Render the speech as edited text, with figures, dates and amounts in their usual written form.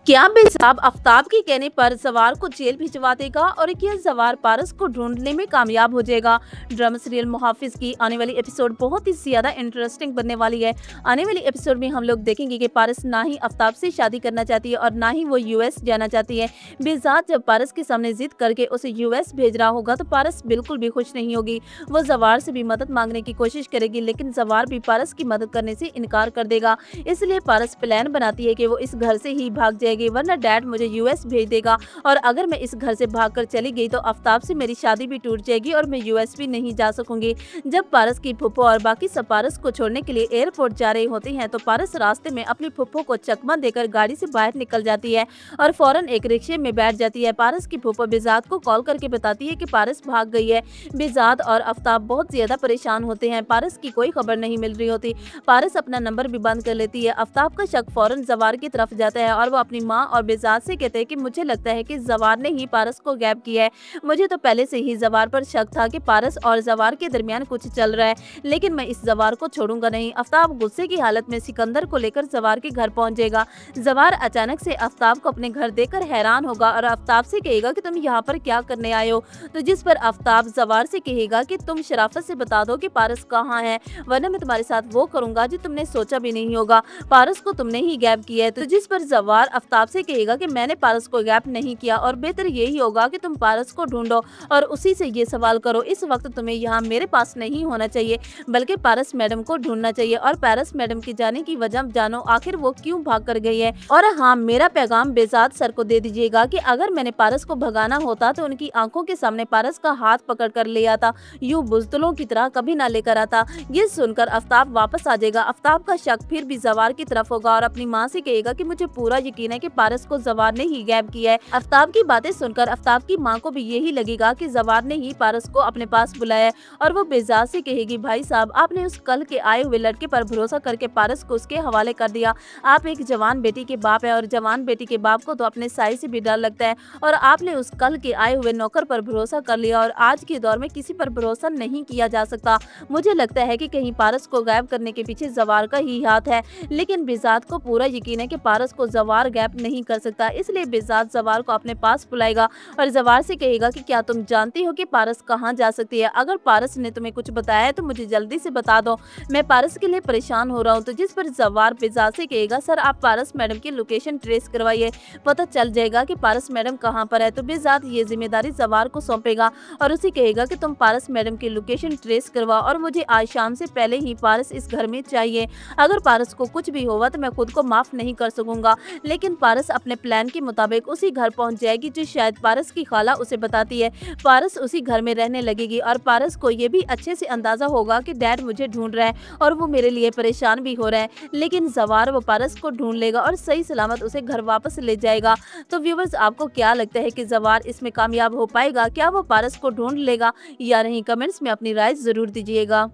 क्या बेसाब आफ्ताब के कहने पर जवार को जेल भिजवा देगा और क्या जवार पारस को ढूंढने में कामयाब हो जाएगा। ड्रामा सीरियल मुहाफिज की आने वाली एपिसोड बहुत ही ज्यादा इंटरेस्टिंग बनने वाली है। आने वाली एपिसोड में हम लोग देखेंगे कि पारस ना ही आफ्ताब से शादी करना चाहती है और ना ही वो यूएस जाना चाहती है। बेजात जब पारस के सामने जिद करके उसे यूएस भेज रहा होगा तो पारस बिल्कुल भी खुश नहीं होगी। वो जवार से भी मदद मांगने की कोशिश करेगी, लेकिन जवार भी पारस की मदद करने से इनकार कर देगा। इसलिए पारस प्लान बनाती है कि वो इस घर से ही भाग जाएगी, वरना डैड मुझे यूएस भेज देगा और अगर मैं इस घर से भागकर चली गई तो आफ्ताब से मेरी शादी भी टूट जाएगी और मैं यूएस भी नहीं जा सकूंगी। जब पारस की फुप्पो और बाकी सब पारस को छोड़ने के लिए एयरपोर्ट जा रहे होते हैं तो पारस रास्ते में अपनी फुप्पो को चकमा देकर गाड़ी से बाहर निकल जाती है और फौरन एक रिक्शे में बैठ जाती है। पारस की फुप्पो बेजात को कॉल करके बताती है कि पारस भाग गई है। बेजात और आफ्ताब बहुत ज्यादा परेशान होते हैं, पारस की कोई खबर नहीं मिल रही होती। पारस अपना नंबर भी बंद कर लेती है। आफ्ताब का शक फौरन जवार की तरफ जाता है और वो अपनी माँ और बेजात से कहते हैं कि मुझे लगता है कि जवार ने ही पारस को गैप किया है। मुझे तो पहले से ही जवार पर शक था कि पारस और जवार के दरमियान कुछ चल रहा है, लेकिन मैं इस जवार को छोड़ूंगा नहीं। आफ्ताब गुस्से की हालत में सिकंदर को लेकर जवार के घर पहुंच जाएगा। जवार अचानक से आफ्ताब को अपने घर देखकर हैरान होगा और आफ्ताब से कहेगा कि तुम यहाँ पर क्या करने आए हो। तो जिस पर आफ्ताब जवार से कहेगा कि तुम शराफत से बता दो कि पारस कहाँ है, वरना मैं तुम्हारे साथ वो करूंगा जो तुमने सोचा भी नहीं होगा। पारस को तुमने ही गैप किया है। तो जिस पर जवार आफ्ताब से कहेगा कि मैंने पारस को गैप नहीं किया और बेहतर यही होगा कि तुम पारस को ढूंढो और उसी से ये सवाल करो। इस वक्त तुम्हें यहाँ मेरे पास नहीं होना चाहिए, बल्कि पारस मैडम को ढूंढना चाहिए और पारस मैडम के जाने की वजह जानो, आखिर वो क्यों भाग कर गई है। और हाँ, मेरा पैगाम बेजात सर को दे दीजिएगा कि अगर मैंने पारस को भगाना होता तो उनकी आंखों के सामने पारस का हाथ पकड़ कर ले आता, यूं बुजदलों की तरह कभी ना लेकर आता। ये सुनकर आफ्ताब वापस आ जाएगा। आफ्ताब का शक फिर भी जवार की तरफ होगा और अपनी माँ से कहेगा कि मुझे पूरा यकीन है कि पारस को जवार ने ही गैप किया है। आफ्ताब की बातें सुनकर आफ्ताब की माँ को भी यही लगेगा कि जवार ने ही पारस को अपने पास बुलाया है और वो बेजात से कहेगी, भाई साहब आपने उस कल के आए हुए लड़के पर भरोसा करके पारस को उसके हवाले कर दिया। आप एक जवान बेटी के बाप है और जवान बेटी के बाप को तो अपने साई से भी डर लगता है और आपने उस कल के आए हुए नौकर पर भरोसा कर लिया और आज के दौर में किसी पर भरोसा नहीं किया जा सकता। मुझे लगता है कि कहीं पारस को गायब करने के पीछे जवार का ही हाथ है, लेकिन बेजात को पूरा यकीन है कि पारस को जवार गैप नहीं कर सकता। इसलिए बेजात जवार को अपने पास बुलाएगा और जवार से कहेगा कि क्या तुम जानती हो कि पारस कहाँ जा सकती है। अगर पारस ने तुम्हें कुछ बताया है तो मुझे जल्दी से बता दो, मैं पारस के लिए परेशान हो रहा हूँ। तो जिस पर जवार बेजात से कहेगा, सर आप पारस मैडम की लोकेशन ट्रेस करवाइए, पता चल जाएगा कि पारस मैडम कहाँ पर है। तो बेजात ये जिम्मेदारी जवार को सौंपेगा और उसे कहेगा कि तुम पारस मैडम की लोकेशन ट्रेस करवाओ और मुझे आज शाम से पहले ही पारस इस घर में चाहिए। अगर पारस को कुछ भी होगा तो मैं खुद को माफ नहीं कर सकूंगा। लेकिन पारस अपने प्लान के मुताबिक उसी घर पहुंच जाएगी जो शायद पारस की खाला उसे बताती है। पारस उसी घर में रहने लगेगी और पारस को ये भी अच्छे से अंदाजा होगा कि डैड मुझे ढूंढ रहा है और वो मेरे लिए परेशान भी हो रहा है। लेकिन जवार वो पारस को ढूंढ लेगा और सही सलामत उसे घर वापस ले जाएगा। तो व्यूवर्स, आपको क्या लगता है कि जवार इसमें कामयाब हो पाएगा? क्या वो पारस को ढूंढ लेगा या नहीं? कमेंट्स में अपनी राय जरूर दीजिएगा।